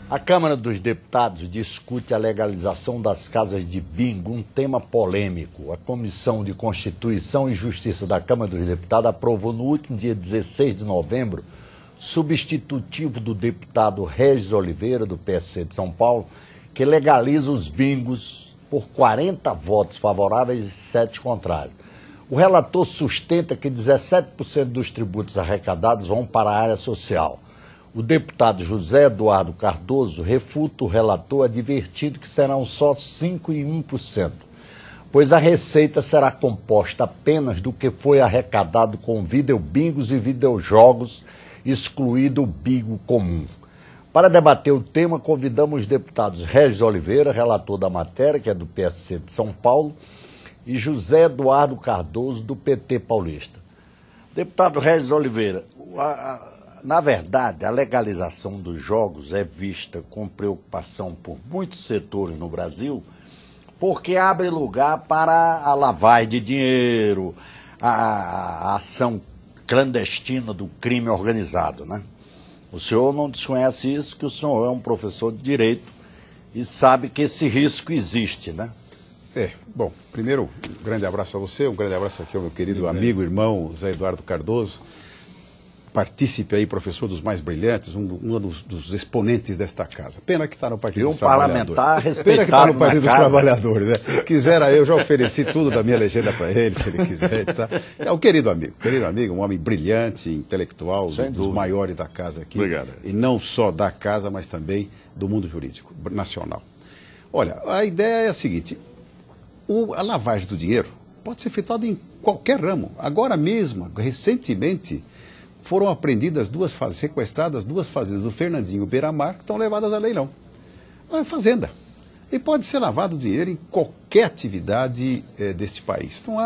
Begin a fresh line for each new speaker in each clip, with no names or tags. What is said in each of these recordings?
A Câmara dos Deputados discute a legalização das casas de bingo, um tema polêmico. A Comissão de Constituição e Justiça da Câmara dos Deputados aprovou no último dia 16 de novembro, substitutivo do deputado Regis Oliveira, do PSC de São Paulo, que legaliza os bingos por 40 votos favoráveis e 7 contrários. O relator sustenta que 17% dos tributos arrecadados vão para a área social. O deputado José Eduardo Cardoso refuta o relator, advertindo que serão só 5% e 1%, pois a receita será composta apenas do que foi arrecadado com videobingos e videojogos, excluído o bingo comum. Para debater o tema, convidamos os deputados Regis Oliveira, relator da matéria, que é do PSC de São Paulo, e José Eduardo Cardoso, do PT paulista. Deputado Regis Oliveira, na verdade, a legalização dos jogos é vista com preocupação por muitos setores no Brasil, porque abre lugar para a lavagem de dinheiro, a ação clandestina do crime organizado, né? O senhor não desconhece isso, que o senhor é um professor de direito e sabe que esse risco existe, né?
Bom, primeiro, um grande abraço a você, um grande abraço aqui ao meu querido amigo, irmão, Zé Eduardo Cardoso. Partícipe aí, professor dos mais brilhantes, um dos exponentes desta casa. Pena que está no Partido dos Trabalhadores.
Parlamentar respeitado.
Pena que está no Partido dos Trabalhadores, né? Quisera eu já ofereci tudo da minha legenda para ele, se ele quiser. Tá? É um querido amigo, um homem brilhante, intelectual, dos maiores da casa aqui.
Obrigado.
E não só da casa, mas também do mundo jurídico nacional. Olha, a ideia é a seguinte: a lavagem do dinheiro pode ser efetuada em qualquer ramo. Agora mesmo, recentemente, foram apreendidas sequestradas duas fazendas do Fernandinho Beiramar, que estão levadas a leilão. É fazenda. E pode ser lavado dinheiro em qualquer atividade deste país. Então,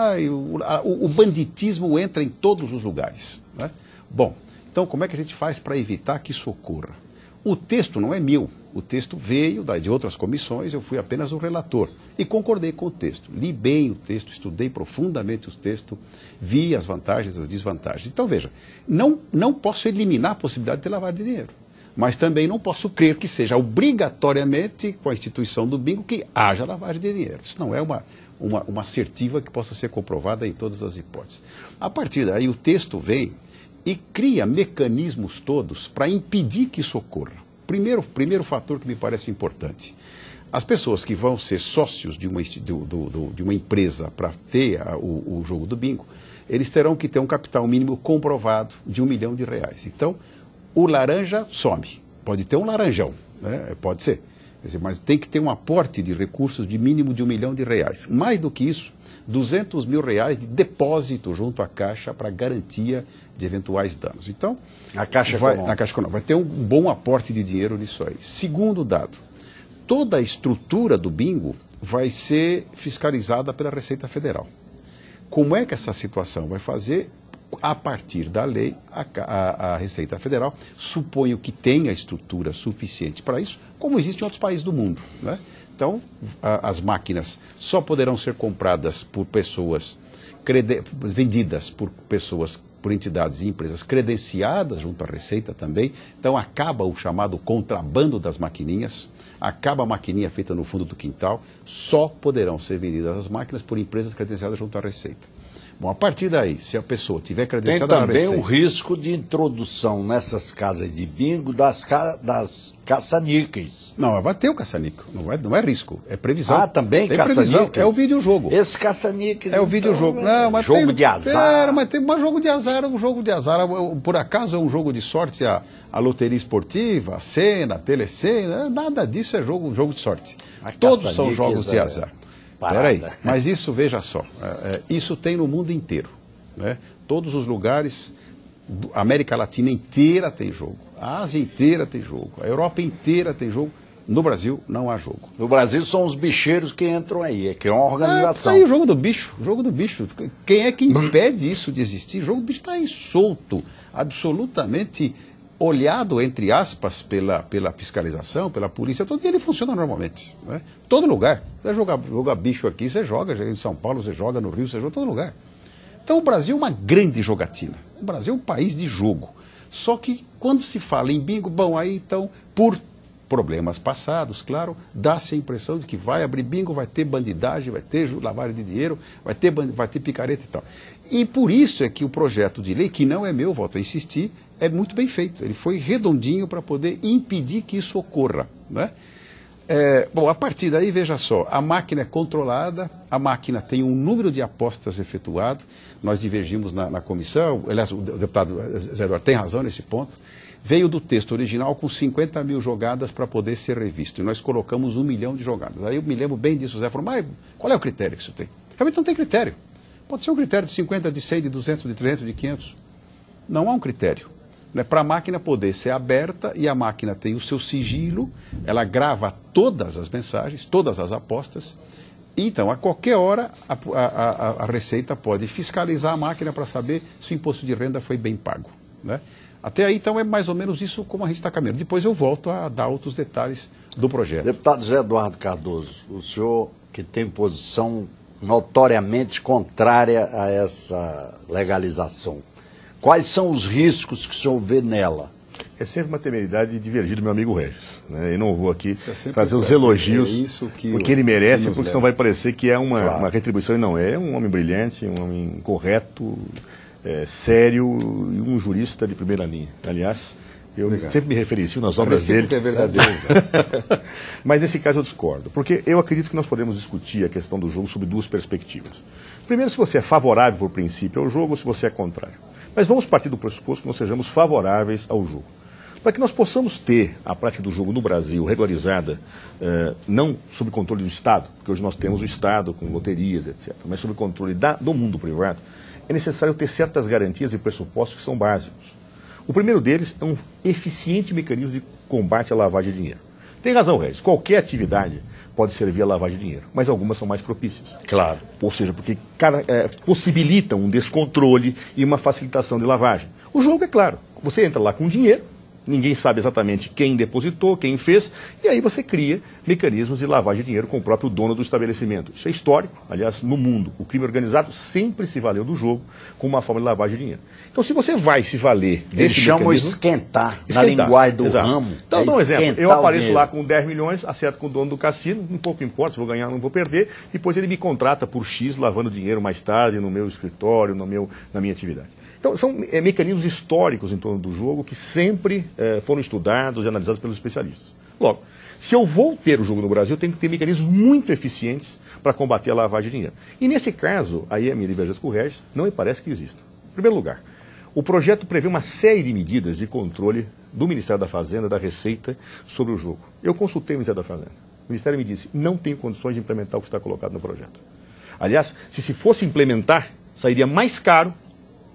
o banditismo entra em todos os lugares, né? Bom, então como é que a gente faz para evitar que isso ocorra? O texto não é meu, o texto veio de outras comissões, eu fui apenas o relator e concordei com o texto. Li bem o texto, estudei profundamente o texto, vi as vantagens e as desvantagens. Então, veja, não posso eliminar a possibilidade de ter lavagem de dinheiro, mas também não posso crer que seja obrigatoriamente, com a instituição do bingo, que haja lavagem de dinheiro. Isso não é uma assertiva que possa ser comprovada em todas as hipóteses. A partir daí, o texto vem e cria mecanismos todos para impedir que isso ocorra. Primeiro fator que me parece importante: as pessoas que vão ser sócios de uma empresa para ter o jogo do bingo, eles terão que ter um capital mínimo comprovado de R$1 milhão. Então, o laranja some. Pode ter um laranjão, né? Pode ser. Quer dizer, mas tem que ter um aporte de recursos de mínimo de R$1 milhão. Mais do que isso, R$200 mil de depósito junto à Caixa para garantia de eventuais danos. Então,
a Caixa Econômica
vai ter um bom aporte de dinheiro nisso aí. Segundo dado, toda a estrutura do bingo vai ser fiscalizada pela Receita Federal. Como é que essa situação vai fazer? A partir da lei, a Receita Federal, suponho que tenha estrutura suficiente para isso, como existe em outros países do mundo, né? Então, as máquinas só poderão ser compradas por pessoas, vendidas por pessoas, por entidades e empresas credenciadas junto à Receita também. Então, acaba o chamado contrabando das maquininhas, acaba a maquininha feita no fundo do quintal, só poderão ser vendidas as máquinas por empresas credenciadas junto à Receita. Bom, a partir daí, se a pessoa tiver credenciada na Receita...
Tem também o risco de introdução nessas casas de bingo das caça-níqueis.
Não, vai ter o caça-níquel, não é risco, é previsão.
Ah, também
caça-níquel? É o videojogo.
Esse caça-níqueis...
É o videojogo.
Então, mas jogo de azar.
Mas tem um jogo de azar, por acaso é um jogo de sorte, a loteria esportiva, a cena, a telecena, nada disso é jogo de sorte. Todos são jogos de azar. Peraí, mas isso, veja só, isso tem no mundo inteiro, né? Todos os lugares, a América Latina inteira tem jogo, a Ásia inteira tem jogo, a Europa inteira tem jogo. No Brasil não há jogo.
No Brasil são os bicheiros que entram aí, que é uma organização.
Aí o jogo do bicho. Quem é que impede isso de existir? O jogo do bicho está aí solto, absolutamente olhado, entre aspas, pela fiscalização, pela polícia, todo dia ele funciona normalmente, né? Todo lugar. Você jogar bicho aqui, você joga em São Paulo, você joga no Rio, você joga em todo lugar. Então o Brasil é uma grande jogatina. O Brasil é um país de jogo. Só que quando se fala em bingo, bom, aí então, por problemas passados, claro, dá-se a impressão de que vai abrir bingo, vai ter bandidagem, vai ter lavagem de dinheiro, vai ter picareta e tal. E por isso é que o projeto de lei, que não é meu, volto a insistir, é muito bem feito. Ele foi redondinho para poder impedir que isso ocorra, né? Bom, a partir daí, veja só, a máquina é controlada, a máquina tem um número de apostas efetuado, nós divergimos na comissão, aliás, o deputado Zé Eduardo tem razão nesse ponto, veio do texto original com 50 mil jogadas para poder ser revisto, e nós colocamos 1 milhão de jogadas. Aí eu me lembro bem disso, o Zé falou, mas qual é o critério que isso tem? Realmente não tem critério. Pode ser um critério de 50, de 100, de 200, de 300, de 500. Não há um critério. Para a máquina poder ser aberta, e a máquina tem o seu sigilo, ela grava todas as mensagens, todas as apostas, e então a qualquer hora a Receita pode fiscalizar a máquina para saber se o imposto de renda foi bem pago, né? Até aí, então, é mais ou menos isso como a gente está caminhando. Depois eu volto a dar outros detalhes do projeto.
Deputado Zé Eduardo Cardoso, o senhor que tem posição notoriamente contrária a essa legalização, quais são os riscos que o senhor vê nela?
É sempre uma temeridade de divergir do meu amigo Regis, né? Eu não vou aqui fazer os elogios porque ele merece, porque senão vai parecer que é uma retribuição. E não, é um homem brilhante, um homem correto, sério e um jurista de primeira linha. Aliás, eu sempre me referencio nas obras dele.
É verdadeiro.
Mas nesse caso eu discordo, porque eu acredito que nós podemos discutir a questão do jogo sob duas perspectivas. Primeiro, se você é favorável por princípio ao jogo ou se você é contrário. Mas vamos partir do pressuposto que nós sejamos favoráveis ao jogo. Para que nós possamos ter a prática do jogo no Brasil regularizada, não sob controle do Estado, porque hoje nós temos o Estado com loterias, etc., mas sob controle do mundo privado, é necessário ter certas garantias e pressupostos que são básicos. O primeiro deles é um eficiente mecanismo de combate à lavagem de dinheiro. Tem razão, Regis, qualquer atividade pode servir à lavagem de dinheiro, mas algumas são mais propícias.
Claro.
Ou seja, porque possibilitam um descontrole e uma facilitação de lavagem. O jogo é claro, você entra lá com dinheiro, ninguém sabe exatamente quem depositou, quem fez, e aí você cria mecanismos de lavagem de dinheiro com o próprio dono do estabelecimento. Isso é histórico. Aliás, no mundo, o crime organizado sempre se valeu do jogo como uma forma de lavagem de dinheiro. Então, se você vai se valer desse
Eles chamam
mecanismo...
esquentar, na linguagem do ramo.
Então, dá um exemplo. Eu apareço lá com 10 milhões, acerto com o dono do cassino, um pouco importa se vou ganhar ou não vou perder, depois ele me contrata por X, lavando dinheiro mais tarde no meu escritório, na minha atividade. Então, são mecanismos históricos em torno do jogo que sempre foram estudados e analisados pelos especialistas. Logo, se eu vou ter o jogo no Brasil, eu tenho que ter mecanismos muito eficientes para combater a lavagem de dinheiro. E nesse caso, aí a minha divergência com o Regis, não me parece que exista. Em primeiro lugar, o projeto prevê uma série de medidas de controle do Ministério da Fazenda, da Receita, sobre o jogo. Eu consultei o Ministério da Fazenda. O Ministério me disse, não tenho condições de implementar o que está colocado no projeto. Aliás, se fosse implementar, sairia mais caro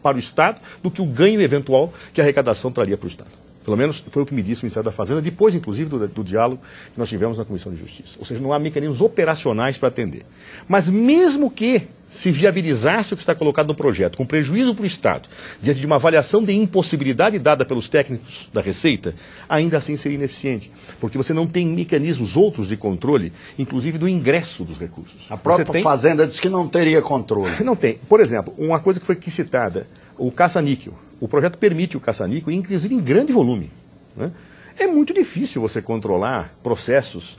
para o Estado do que o ganho eventual que a arrecadação traria para o Estado. Pelo menos foi o que me disse o Ministério da Fazenda, depois, inclusive, do diálogo que nós tivemos na Comissão de Justiça. Ou seja, não há mecanismos operacionais para atender. Mas mesmo que se viabilizasse o que está colocado no projeto, com prejuízo para o Estado, diante de uma avaliação de impossibilidade dada pelos técnicos da Receita, ainda assim seria ineficiente, porque você não tem mecanismos outros de controle, inclusive do ingresso dos recursos.
A própria Fazenda disse que não teria controle.
Não tem. Por exemplo, uma coisa que foi aqui citada, o caça-níquel. O projeto permite o caça-níquel, inclusive em grande volume, né? É muito difícil você controlar processos.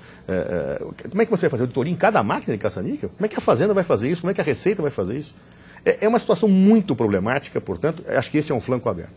Como é que você vai fazer auditoria em cada máquina de caça-níquel? Como é que a Fazenda vai fazer isso? Como é que a Receita vai fazer isso? É uma situação muito problemática, portanto, acho que esse é um flanco aberto.